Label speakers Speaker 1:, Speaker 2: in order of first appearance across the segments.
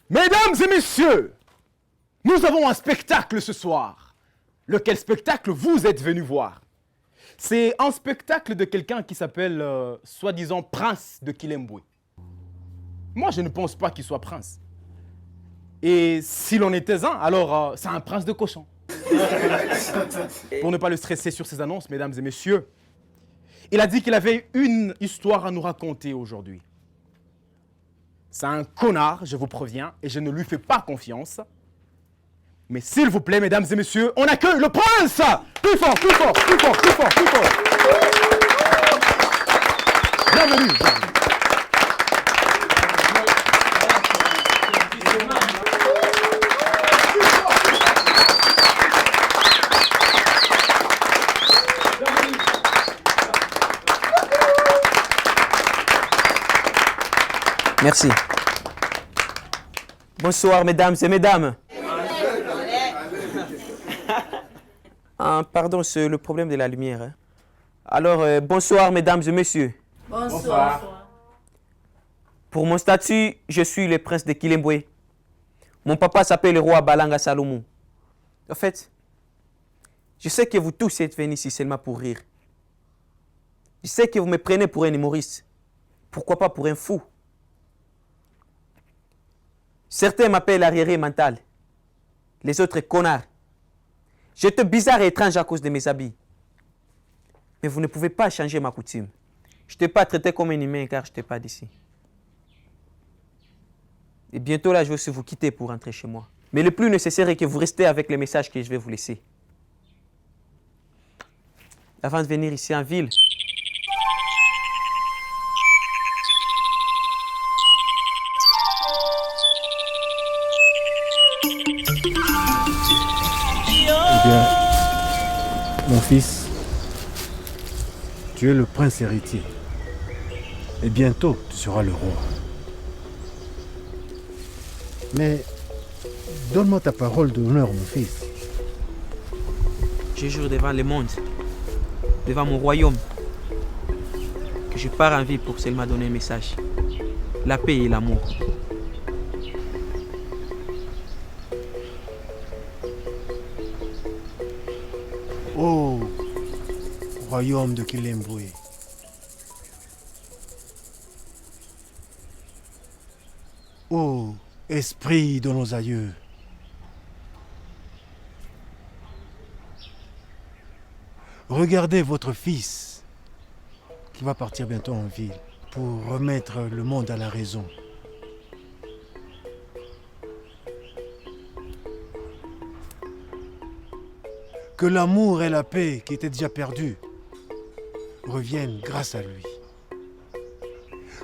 Speaker 1: Mesdames et messieurs, nous avons un spectacle ce soir. Lequel spectacle vous êtes venus voir? C'est un spectacle de quelqu'un qui s'appelle, soi-disant, Prince de Kilembwe. Moi, je ne pense pas qu'il soit prince. Et si l'on était un, alors c'est un prince de cochon. Pour ne pas le stresser sur ses annonces, mesdames et messieurs, il a dit qu'il avait une histoire à nous raconter aujourd'hui. C'est un connard, je vous préviens, et je ne lui fais pas confiance. Mais s'il vous plaît, mesdames et messieurs, on accueille le prince! Plus fort, plus fort, plus fort, plus fort, plus fort. Bienvenue.
Speaker 2: Merci. Bonsoir, mesdames et mesdames. Pardon, c'est le problème de la lumière. Hein. Alors, bonsoir, mesdames et messieurs.
Speaker 3: Bonsoir.
Speaker 2: Pour mon statut, je suis le prince de Kilembwe. Mon papa s'appelle le roi Balanga Salomon. En fait, je sais que vous tous êtes venus ici seulement pour rire. Je sais que vous me prenez pour un humoriste. Pourquoi pas pour un fou? Certains m'appellent arriéré mental. Les autres connards. J'étais bizarre et étrange à cause de mes habits. Mais vous ne pouvez pas changer ma coutume. Je ne t'ai pas traité comme un humain car je n'étais pas d'ici. Et bientôt là, je vais aussi vous quitter pour rentrer chez moi. Mais le plus nécessaire est que vous restez avec les messages que je vais vous laisser. Avant de venir ici en ville,
Speaker 4: Mon fils, tu es le prince héritier. Et bientôt, tu seras le roi. Mais donne-moi ta parole d'honneur, mon fils.
Speaker 2: je jure devant le monde, devant mon royaume, que je pars en ville pour seulement donner un message. La paix et l'amour.
Speaker 4: Oh, royaume de Kilembwe. Oh, esprit de nos aïeux. Regardez votre fils qui va partir bientôt en ville pour remettre le monde à la raison. Que l'amour et la paix qui étaient déjà perdus reviennent grâce à lui.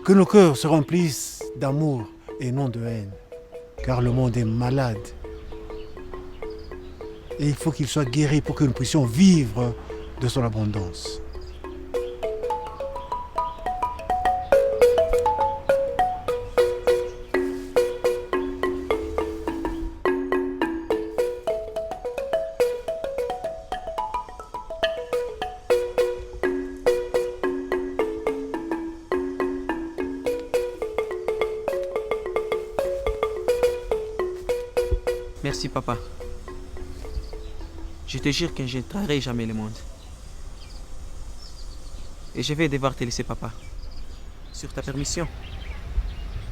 Speaker 4: Que nos cœurs se remplissent d'amour et non de haine, car le monde est malade. Et il faut qu'il soit guéri pour que nous puissions vivre de son abondance.
Speaker 2: Merci, papa. Je te jure que je ne trahirai jamais le monde. Et je vais devoir te laisser, papa. Sur ta permission,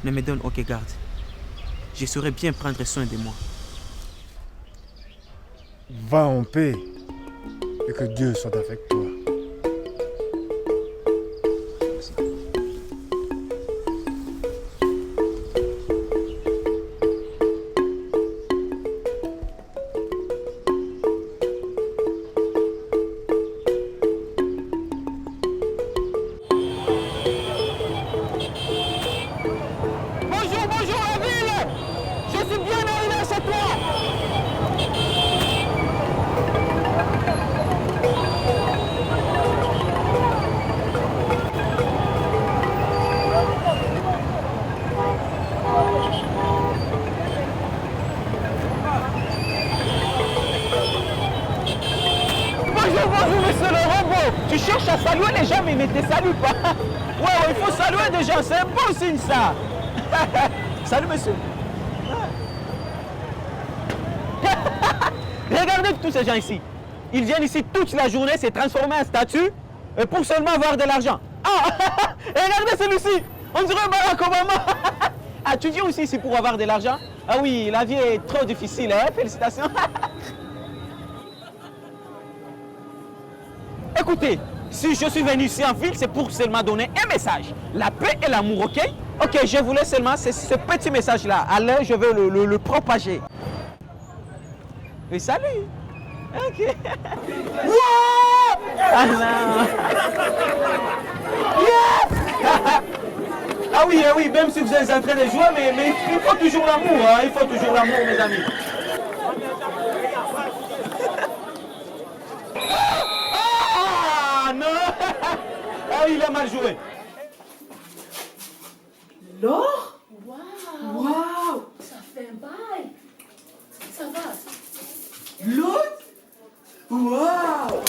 Speaker 2: ne me donne aucune garde. Je saurai bien prendre soin de moi.
Speaker 4: Va en paix et que Dieu soit avec toi.
Speaker 1: Bonjour la ville! Je suis bien arrivé chez toi! Bonjour, monsieur le robot! Tu cherches à saluer les gens, mais ne te saluent pas! Ouais, il faut saluer des gens, c'est un bon signe ça! Salut monsieur!
Speaker 2: Regardez tous ces gens ici. Ils viennent ici toute la journée se transformer en statue pour seulement avoir de l'argent. Ah, et regardez celui-ci. On dirait Barack Obama. Ah, tu viens aussi ici pour avoir de l'argent? Ah oui, la vie est trop difficile, hein? Félicitations. Écoutez, si je suis venu ici en ville, c'est pour seulement donner un message. La paix et l'amour, ok? Ok, je voulais seulement ce petit message-là. Alors, je veux le propager. Et salut! Ok. Ah non! Yes! Ah oui, même si vous êtes en train de jouer, mais il faut toujours l'amour, hein? Il faut toujours l'amour, mes amis. Ah non! Ah, il a mal joué.
Speaker 3: Laure? Waouh! Ça fait un bail. Ça va? L'autre? Waouh!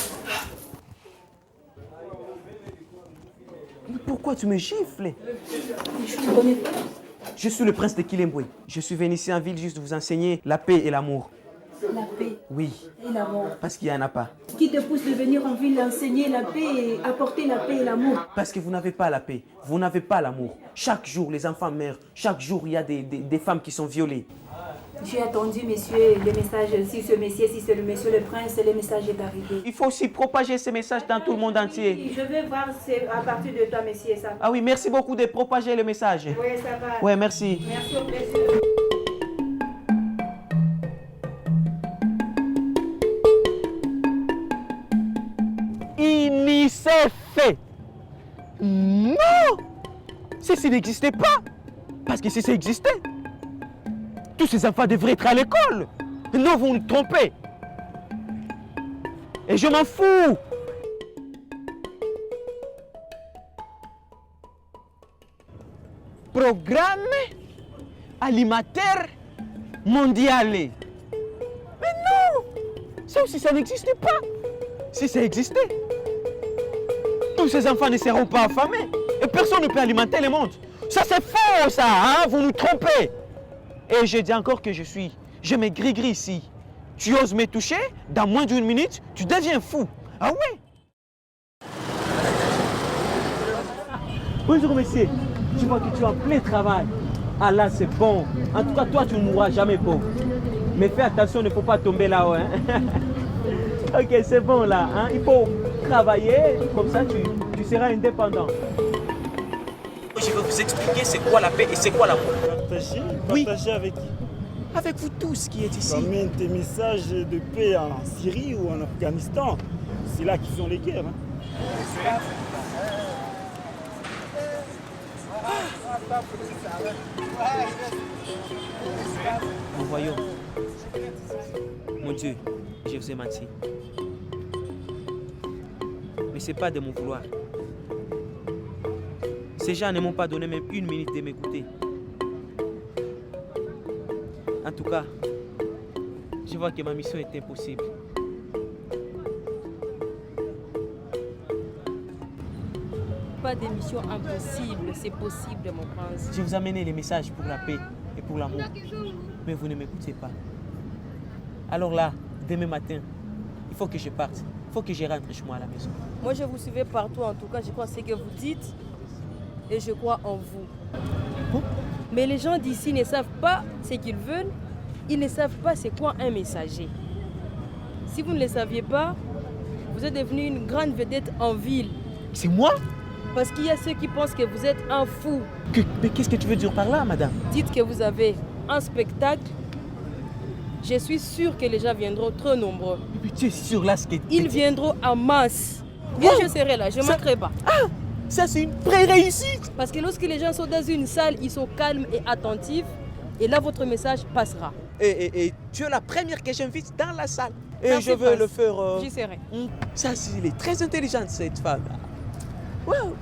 Speaker 2: Pourquoi tu me gifles?
Speaker 3: Je ne connais pas.
Speaker 2: Je suis le prince de Kilembwe. Je suis venu ici en ville juste vous enseigner la paix et l'amour.
Speaker 3: La paix
Speaker 2: Oui,
Speaker 3: et l'amour.
Speaker 2: parce qu'il n'y en a pas.
Speaker 3: Qui te pousse de venir en ville enseigner la paix et apporter la paix et l'amour?
Speaker 2: Parce que vous n'avez pas la paix, vous n'avez pas l'amour. Chaque jour, les enfants meurent. Chaque jour, il y a des femmes qui sont violées.
Speaker 3: J'ai attendu, monsieur, le message. Si ce monsieur, si c'est le monsieur le prince, le message est arrivé.
Speaker 2: Il faut aussi propager ces messages dans tout le monde entier.
Speaker 3: Je vais voir à partir de toi, monsieur, ça.
Speaker 2: Ah oui, merci beaucoup de propager le message.
Speaker 3: Oui, ça va.
Speaker 2: Ouais, merci.
Speaker 3: Merci au plaisir.
Speaker 2: UNICEF. Non! Ceci n'existait pas. Parce que si ça existait, tous ces enfants devraient être à l'école. Non, vous vous trompez. Et je m'en fous. Programme alimentaire mondial. Mais non! Ça aussi, ça n'existait pas. Si ça existait, tous ces enfants ne seront pas affamés. Et personne ne peut alimenter le monde. Ça, c'est faux, ça, hein? Vous nous trompez. Et je dis encore que je me gris-gris ici. Tu oses me toucher, dans moins d'une minute, tu deviens fou. Ah ouais? Bonjour, monsieur. Je vois que tu es en plein travail. Ah là, c'est bon. En tout cas, toi, tu ne mourras jamais pauvre. Mais fais attention, il ne faut pas tomber là-haut. Hein? Ok, c'est bon là. Hein? Il faut travailler, comme ça tu seras indépendant. Je vais vous expliquer c'est quoi la paix et c'est quoi l'amour.
Speaker 5: Partager?
Speaker 2: Oui.
Speaker 5: Partager avec qui?
Speaker 2: Avec vous tous qui êtes ici.
Speaker 5: Ramène tes messages de paix en Syrie ou en Afghanistan. C'est là qu'ils ont les guerres. Hein.
Speaker 2: Nous voyons. Mon Dieu, je vous ai menti. Mais ce n'est pas de mon vouloir. Ces gens ne m'ont pas donné même une minute de m'écouter. En tout cas, je vois que ma mission est impossible.
Speaker 6: Pas de mission impossible, c'est possible, mon prince.
Speaker 2: Je vous ai amené les messages pour la paix et pour l'amour. Mais vous ne m'écoutez pas. Alors là, demain matin, il faut que je parte. Il faut que je rentre chez moi à la maison.
Speaker 6: Moi, je vous suivais partout, en tout cas, je crois ce que vous dites et je crois en vous.
Speaker 2: Bon.
Speaker 6: Mais les gens d'ici ne savent pas ce qu'ils veulent, ils ne savent pas c'est quoi un messager. Si vous ne le saviez pas, vous êtes devenu une grande vedette en ville.
Speaker 2: C'est moi?
Speaker 6: Parce qu'il y a ceux qui pensent que vous êtes un fou.
Speaker 2: Mais qu'est-ce que tu veux dire par là, madame?
Speaker 6: Dites que vous avez un spectacle. Je suis sûre que les gens viendront trop nombreux.
Speaker 2: Mais tu es sûr là ce que...
Speaker 6: Ils viendront en masse. Et je serai là, je ne manquerai pas.
Speaker 2: Ah, ça c'est une vraie réussite.
Speaker 6: Parce que lorsque les gens sont dans une salle, ils sont calmes et attentifs. Et là, votre message passera.
Speaker 2: Et tu es la première que j'invite dans la salle. Et
Speaker 6: Merci,
Speaker 2: je veux
Speaker 6: Prince.
Speaker 2: le faire...
Speaker 6: J'y serai.
Speaker 2: Ça, elle est très intelligente, cette femme. Wow.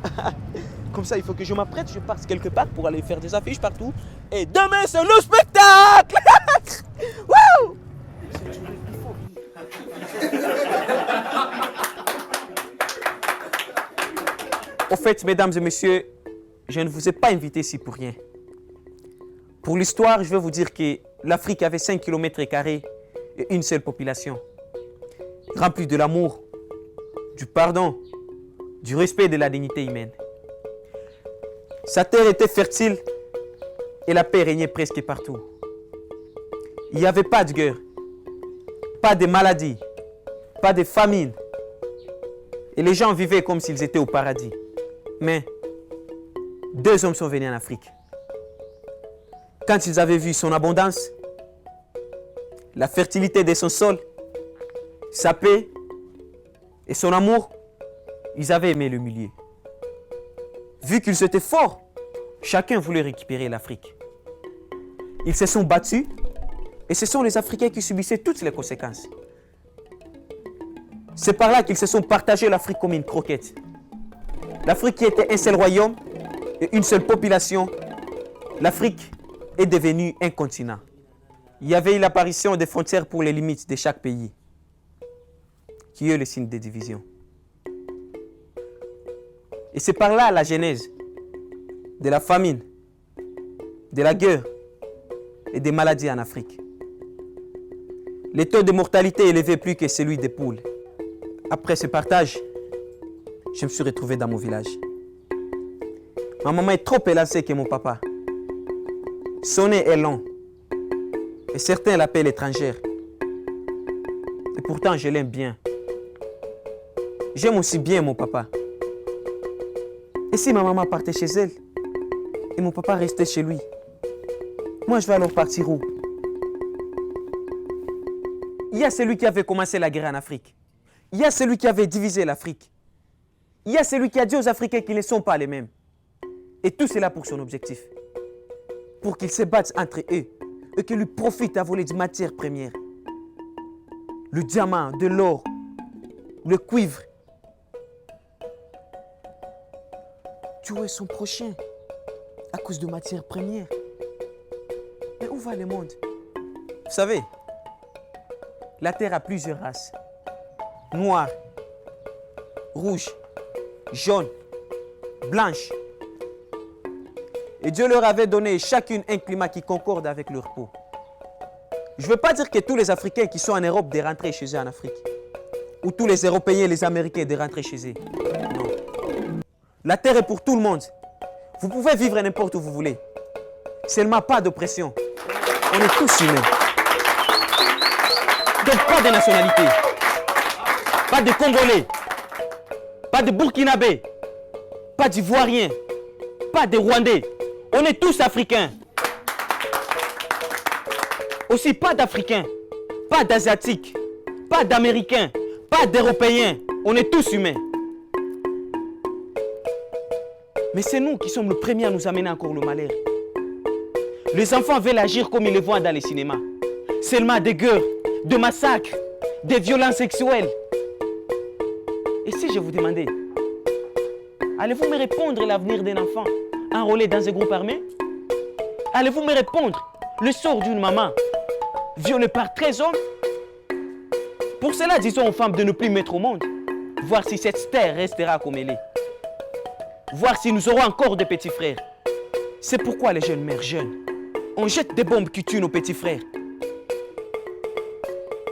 Speaker 2: Comme ça, il faut que je m'apprête, je parte quelque part pour aller faire des affiches partout. Et demain, c'est le spectacle. Wow. Au fait, mesdames et messieurs, je ne vous ai pas invité ici pour rien. Pour l'histoire, je vais vous dire que l'Afrique avait 5 km² et une seule population. rempli de l'amour, du pardon, du respect de la dignité humaine. Sa terre était fertile et la paix régnait presque partout. Il n'y avait pas de guerre, pas de maladies, pas de famine. Et les gens vivaient comme s'ils étaient au paradis. Mais 2 hommes sont venus en Afrique. Quand ils avaient vu son abondance, la fertilité de son sol, sa paix et son amour, ils avaient aimé le milieu. Vu qu'ils étaient forts, chacun voulait récupérer l'Afrique. Ils se sont battus et ce sont les Africains qui subissaient toutes les conséquences. C'est par là qu'ils se sont partagés l'Afrique comme une croquette. L'Afrique qui était un seul royaume et une seule population, l'Afrique est devenue un continent. Il y avait eu l'apparition des frontières pour les limites de chaque pays, qui est le signe des divisions. Et c'est par là la genèse de la famine, de la guerre et des maladies en Afrique. Le taux de mortalité est élevé plus que celui des poules. Après ce partage, je me suis retrouvé dans mon village. Ma maman est trop élancée que mon papa. Son nez est long. Et certains l'appellent étrangère. Et pourtant, je l'aime bien. J'aime aussi bien mon papa. Et si ma maman partait chez elle et mon papa restait chez lui, moi je vais alors partir où? Il y a celui qui avait commencé la guerre en Afrique. Il y a celui qui avait divisé l'Afrique. Il y a celui qui a dit aux Africains qu'ils ne sont pas les mêmes. Et tout cela pour son objectif. Pour qu'ils se battent entre eux et qu'ils lui profitent à voler des matières premières. Le diamant, de l'or, le cuivre. Tuer son prochain à cause de matières premières. Mais où va le monde? Vous savez, la terre a plusieurs races. Noire, rouge, jaune, blanche. Et Dieu leur avait donné chacune un climat qui concorde avec leur peau. Je ne veux pas dire que tous les Africains qui sont en Europe de rentrer chez eux en Afrique. Ou tous les Européens et les Américains de rentrer chez eux. Non. La terre est pour tout le monde. Vous pouvez vivre n'importe où vous voulez. Seulement pas d'oppression. On est tous humains. Donc pas de nationalité. Pas de Congolais. Pas de Burkinabé. Pas d'Ivoiriens. Pas de Rwandais. On est tous Africains. Aussi pas d'Africains. Pas d'Asiatiques. Pas d'Américains. Pas d'Européens. On est tous humains. Mais c'est nous qui sommes les premiers à nous amener encore le malheur. Les enfants veulent agir comme ils le voient dans les cinémas. Seulement des guerres, des massacres, des violences sexuelles. Et si je vous demandais, allez-vous me répondre l'avenir d'un enfant enrôlé dans un groupe armé? Allez-vous me répondre le sort d'une maman violée par 13 hommes? Pour cela, disons aux femmes de ne plus mettre au monde, voir si cette terre restera comme elle est. Voir si nous aurons encore des petits frères. C'est pourquoi les jeunes mères jeunes, on jette des bombes qui tuent nos petits frères.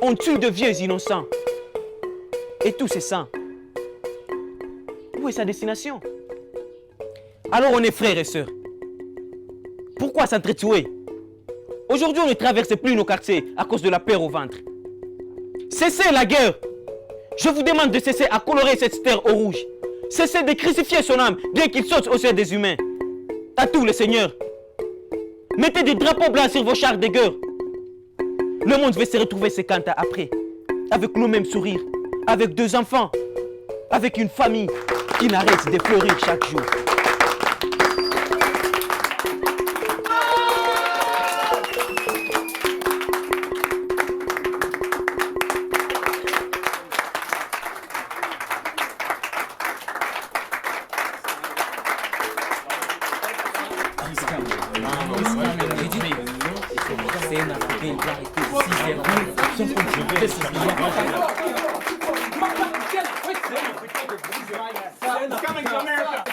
Speaker 2: On tue de vieux innocents. Et tous ces sangs, où est sa destination? Alors on est frères et sœurs. Pourquoi s'entretuer? Aujourd'hui, on ne traverse plus nos quartiers à cause de la peur au ventre. Cessez la guerre. Je vous demande de cesser à colorer cette terre au rouge. Cessez de crucifier son âme dès qu'il saute au sein des humains. À tous les seigneurs, mettez des drapeaux blancs sur vos chars de guerre. Le monde va se retrouver 50 ans après, avec le même sourire, avec 2 enfants, avec une famille qui n'arrête de fleurir chaque jour.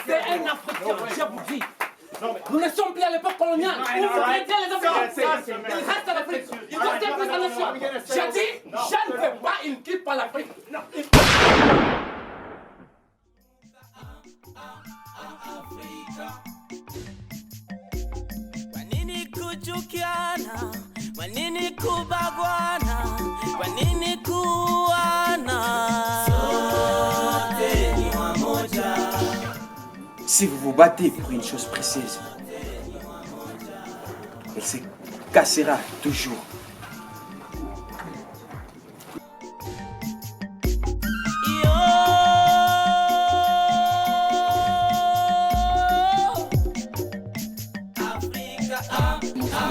Speaker 7: C'est un Africain, je vous dis. Nous ne sommes plus à l'époque coloniale. Où vous traitez les Africains? Il reste en Afrique. Tu dois te faire la nation. J'ai dit, je ne veux pas une équipe par l'Afrique. Non.
Speaker 8: Wanini kuchukiana, wanini kubagwana, wanini kuana. Sote ni wamoja.
Speaker 9: Si vous vous battez pour une chose précise, elle se cassera toujours.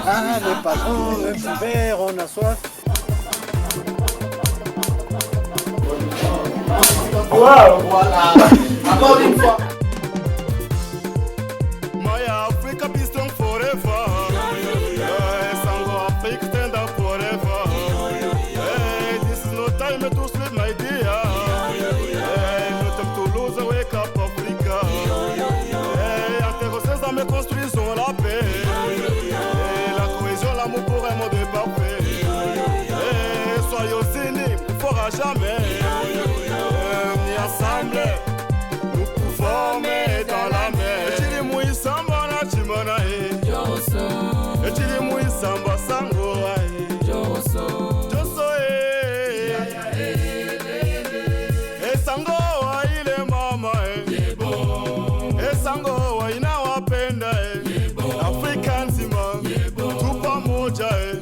Speaker 4: Ah, les patrons, un petit verre, on a soif.
Speaker 5: Wow, voilà. Encore une fois. My Africa be strong forever. Sango Africa stand up forever. Hey, this is no time to sleep, my dear. Hey, no time to lose, wake up Africa. Hey, antes me construisons la paix. Hey, la cohésion, l'amour pour un monde parfait. Hey, soyons unis, il faudra jamais. Ensemble, nous pouvons mettre dans la mer. Et tu dis moi samba na chimona e. Et tu dis moi samba sango e. Joso e. E sango wa ile mama e. E sango wa ina wapenda e. Afrika nzima tupa moja e.